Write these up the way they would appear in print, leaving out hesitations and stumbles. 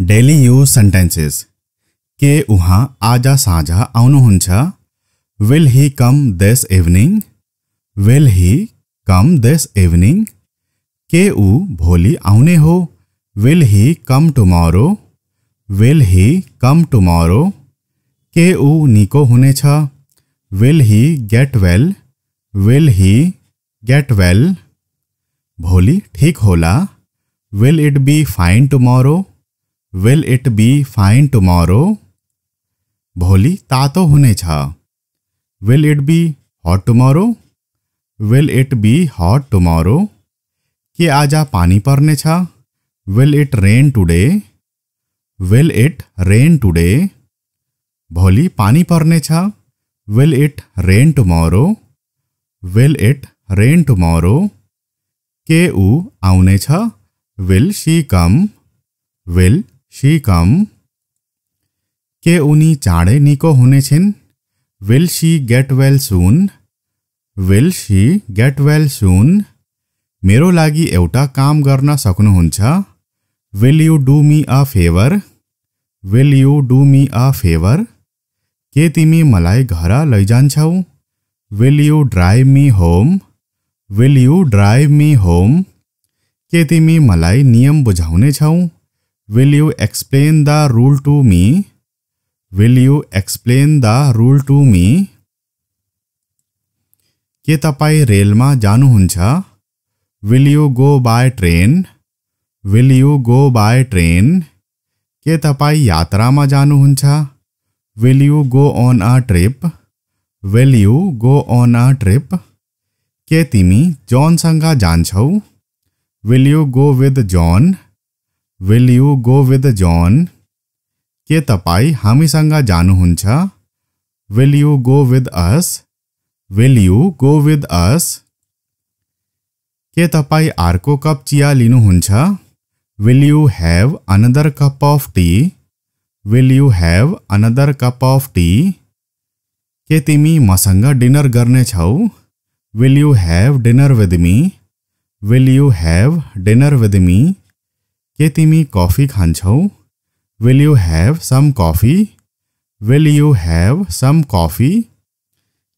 Daily use sentences के उहाँ आज साँझ आउनुहुन्छ? Will he come this evening? Will he come this evening? के ऊ भोलि आउने हो? Will he come tomorrow? Will he come tomorrow? के ऊ निको हुनेछ? Will he get well? Will he get well? भोलि ठीक होला? Will it be fine tomorrow? Will it be fine tomorrow? भोलि तातो हुनेछ? Will it be hot tomorrow? Will it be hot tomorrow? के आज पानी पर्नेछ? Will it rain today? Will it rain today? भोलि पानी पर्नेछ? Will it rain tomorrow? Will it rain tomorrow? के ऊ आउनेछ? Will she come? Will she come? के उनी चाँडै निको हुनेछिन्? Will she get well soon? Will she get well soon? मेरो लागि एउटा काम गर्न सक्नुहुन्छ? Will you do me a favour? Will you do me a favour? के तिमी मलाई घर लैजान्छौ? Will you drive me home? Will you drive me home? के तिमी मलाई नियम बुझाउनेछौ? Will you explain the rule to me? Will you explain the rule to me? के तपाईँ रेलमा जानुहुन्छ? Will you go by train? Will you go by train? के तपाईँ यात्रामा जानुहुन्छ? Will you go on a trip? Will you go on a trip? के तिमी जॉनसँग जान्छौ? Will you go with John? Will you go with John? के तपाईँ हामीसँग जानुहुन्छ? Will you go with us? Will you go with us? के तपाईँ अर्को कप चिया लिनुहुन्छ? Will you have another cup of tea? Will you have another cup of tea? के तिमी मसँग डिनर गर्नेछौ? Will you have dinner with me? Will you have dinner with me? के तिमी कॉफी खान्छौ? Will you have some coffee? Will you have some coffee?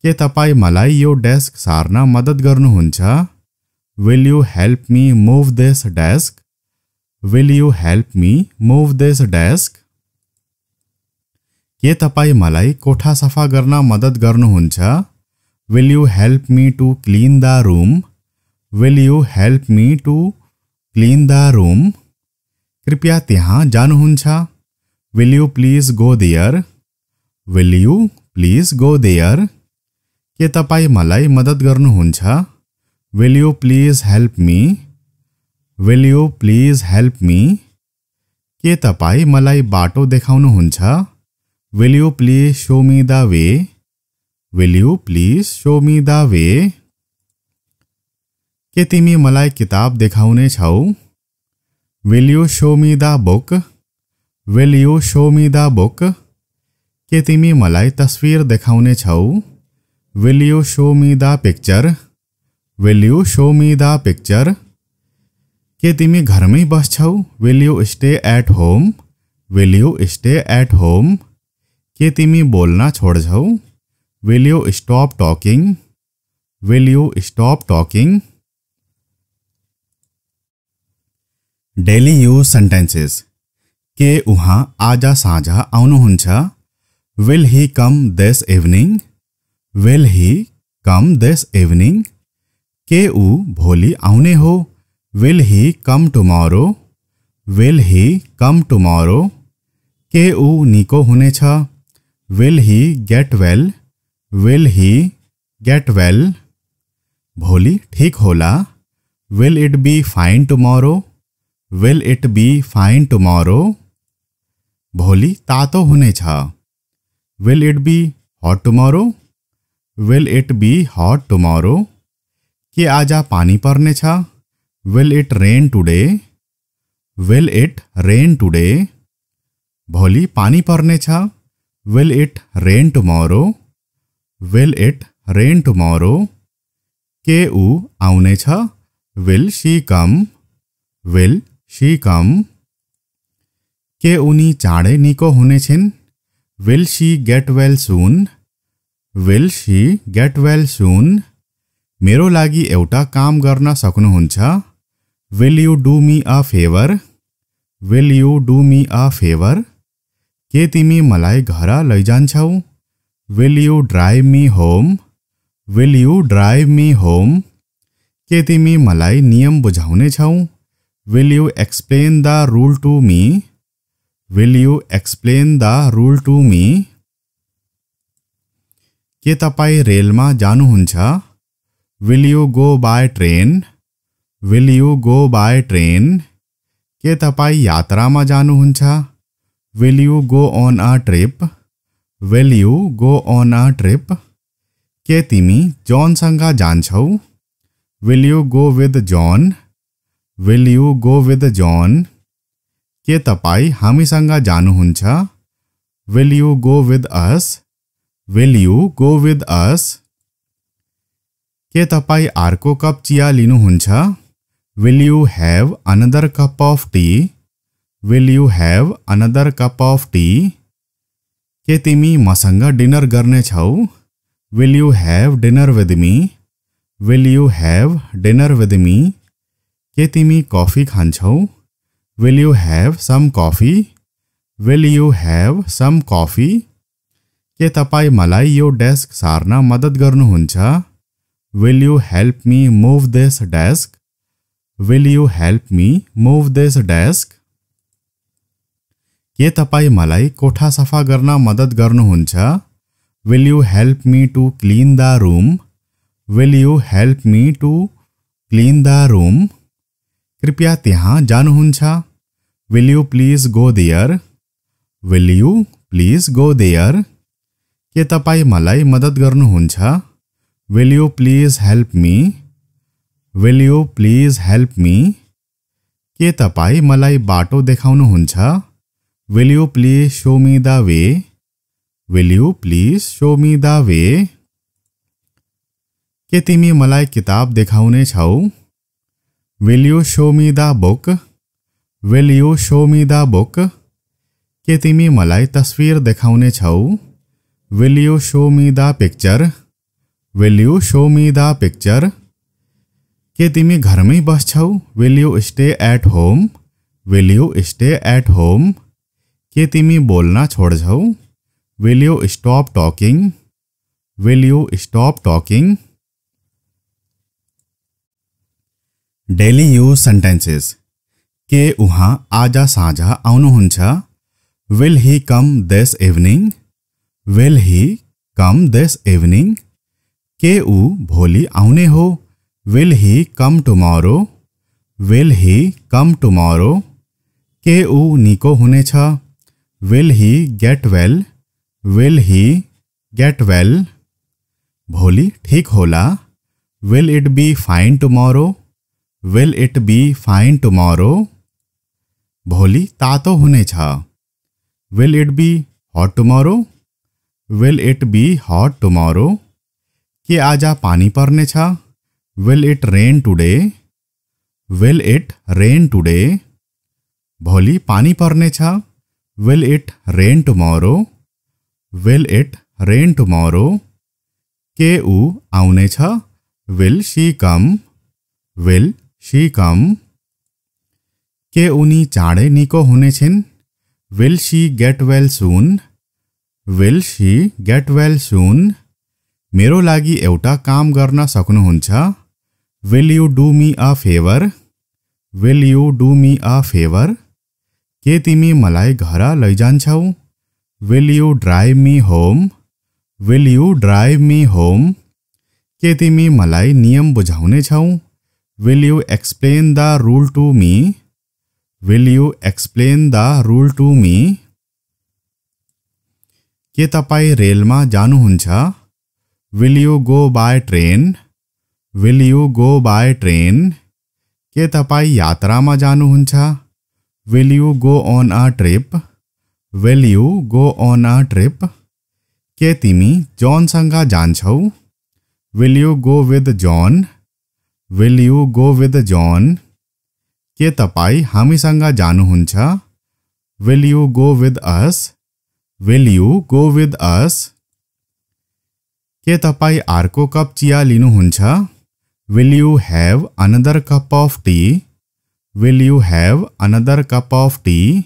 के तपाईँ मलाई यो डेस्क सार्न मद्दत गर्नुहुन्छ? Will you help me move this desk? Will you help me move this desk? के तपाईँ मलाई कोठा सफा गर्न मद्दत गर्नुहुन्छ? Will you help me to clean the room? Will you help me to clean the room? कृपया त्यहाँ जानुहुन्छ? Will you please go there? Will you please go there? के तपाईँ मलाई मद्दत गर्नुहुन्छ? Will you please help me? Will you please help me? के तपाईँ मलाई बाटो देखाउनुहुन्छ? Will you please show me the way? Will you please show me the way? के तिमी मलाई किताब देखाउने छौ? Will you show me the book? Will you show me the book? के तिमी मलाई तस्वीर देखाउने छौ? Will you show me the picture? Will you show me the picture? के तिमी घरमै बस्छौ? Will you stay at home? Will you stay at home? के तिमी बोल्न छोड्छौ? Will you stop talking? Will you stop talking? Daily use sentences के उहाँ आज साँझ आउनुहुन्छ? Will he come this evening? Will he come this evening? के ऊ भोलि आउने हो? Will he come tomorrow? Will he come tomorrow? के ऊ निको हुनेछ? Will he get well? Will he get well? भोलि ठीक होला? Will it be fine tomorrow? Will it be fine tomorrow? भोलि तातो हुनेछ? Will it be hot tomorrow? Will it be hot tomorrow? के आज पानी पर्नेछ? Will it rain today? Will it rain today? भोलि पानी पर्नेछ? Will it rain tomorrow? Will it rain tomorrow? के ऊ आउनेछ? Will she come? Will she come? के उनी चाँडै निको हुनेछिन्? Will she get well soon? Will she get well soon? मेरो लागि एउटा काम गर्न सक्नुहुन्छ? Will you do me a favour? Will you do me a favour? के तिमी मलाई घर लैजान्छौ? Will you drive me home? Will you drive me home? के तिमी मलाई नियम बुझाउनेछौ? Will you explain the rule to me? Will you explain the rule to me? के तपाईँ रेलमा जानुहुन्छ? Will you go by train? Will you go by train? के तपाईँ यात्रामा जानुहुन्छ? Will you go on a trip? Will you go on a trip? के तिमी जॉनसँग जान्छौ? Will you go with John? Will you go with John? के तपाईँ हामीसँग जानुहुन्छ? Will you go with us? Will you go with us? के तपाईँ अर्को कप चिया लिनुहुन्छ? Will you have another cup of tea? Will you have another cup of tea? के तिमी मसँग डिनर गर्नेछौ? Will you have dinner with me? Will you have dinner with me? के तिमी कॉफी खान्छौ? Will you have some coffee? Will you have some coffee? के तपाईँ मलाई यो डेस्क सार्न मद्दत गर्नुहुन्छ? Will you help me move this desk? Will you help me move this desk? के तपाईँ मलाई कोठा सफा गर्न मद्दत गर्नुहुन्छ? Will you help me to clean the room? Will you help me to clean the room? कृपया त्यहाँ जानुहुन्छ? Will you please go there? Will you please go there? के तपाईँ मलाई मद्दत गर्नुहुन्छ? Will you please help me? Will you please help me? के तपाईँ मलाई बाटो देखाउनुहुन्छ? Will you please show me the way? Will you please show me the way? के तिमी मलाई किताब देखाउने छौ? Will you show me the book? Will you show me the book? के तिमी मलाई तस्वीर देखाउने छौ? Will you show me the picture? Will you show me the picture? के तिमी घरमै बस्छौ? Will you stay at home? Will you stay at home? के तिमी बोल्न छोड्छौ? Will you stop talking? Will you stop talking? Daily use sentences. के उहाँ आज साँझ आउनुहुन्छ? Will he come this evening? Will he come this evening? के ऊ भोलि आउने हो? Will he come tomorrow? Will he come tomorrow? के ऊ निको हुनेछ? Will he get well? Will he get well? भोलि ठीक होला? Will it be fine tomorrow? Will it be fine tomorrow? भोलि तातो हुनेछ? Will it be hot tomorrow? Will it be hot tomorrow? के आज पानी पर्नेछ? Will it rain today? Will it rain today? भोलि पानी पर्नेछ? Will it rain tomorrow? Will it rain tomorrow? के ऊ आउनेछ? Will she come? Will she come? के उनी चाँडै निको हुनेछिन्? Will she get well soon? Will she get well soon? मेरो लागि एउटा काम गर्न सक्नुहुन्छ? Will you do me a favour? Will you do me a favour? के तिमी मलाई घर लैजान्छौ? Will you drive me home? Will you drive me home? के तिमी मलाई नियम बुझाउनेछौ? Will you explain the rule to me? Will you explain the rule to me? के तपाईँ रेलमा जानुहुन्छ? Will you go by train? Will you go by train? के तपाईँ यात्रामा जानुहुन्छ? Will you go on a trip? Will you go on a trip? के तिमी जॉनसँग जान्छौ? Will you go with John? Will you go with John? के तपाईँ हामीसँग जानुहुन्छ? Will you go with us? Will you go with us? के तपाईं अर्को कप चिया लिनुहुन्छ? Will you have another cup of tea? Will you have another cup of tea?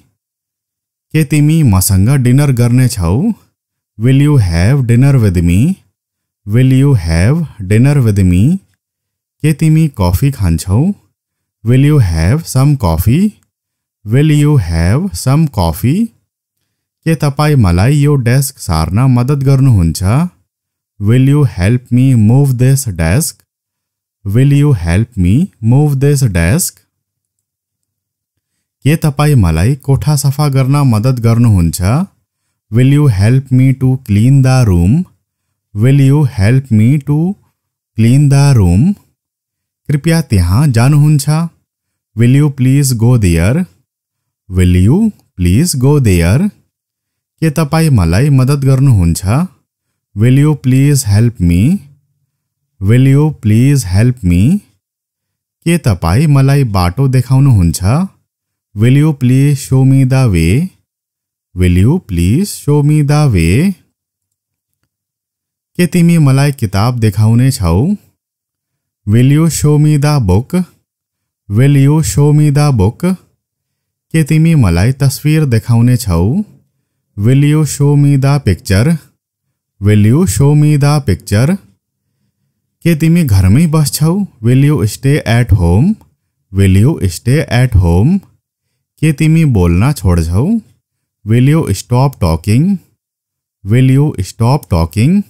के तिमी मसँग डिनर गर्नेछौ? Will you have dinner with me? Will you have dinner with me? के तिमी कॉफी खान्छौ? Will you have some coffee? Will you have some coffee? के तपाईं मलाई यो डेस्क सार्न मद्दत गर्नुहुन्छ? Will you help me move this desk? Will you help me move this desk? के तपाईं मलाई कोठा सफा गर्न मद्दत गर्नुहुन्छ? Will you help me to clean the room? Will you help me to clean the room? कृपया त्यहाँ जानुहुन्छ? Will you please go there? Will you please go there? के तपाईं मलाई मद्दत गर्नुहुन्छ? Will you please help me? Will you please help me? के तपाईं मलाई बाटो देखाउनुहुन्छ? Will you please show me the way? Will you please show me the way? के तिमी मलाई किताब देखाउने छौ? Will you show me the book? Will you show me the book? के तिमी मलाई तस्वीर देखाउने छौ? Will you show me the picture? Will you show me the picture? के तिमी घरमै बस्छौ? Will you stay at home? Will you stay at home? के तिमी बोल्न छोड्छौ? Will you stop talking? Will you stop talking?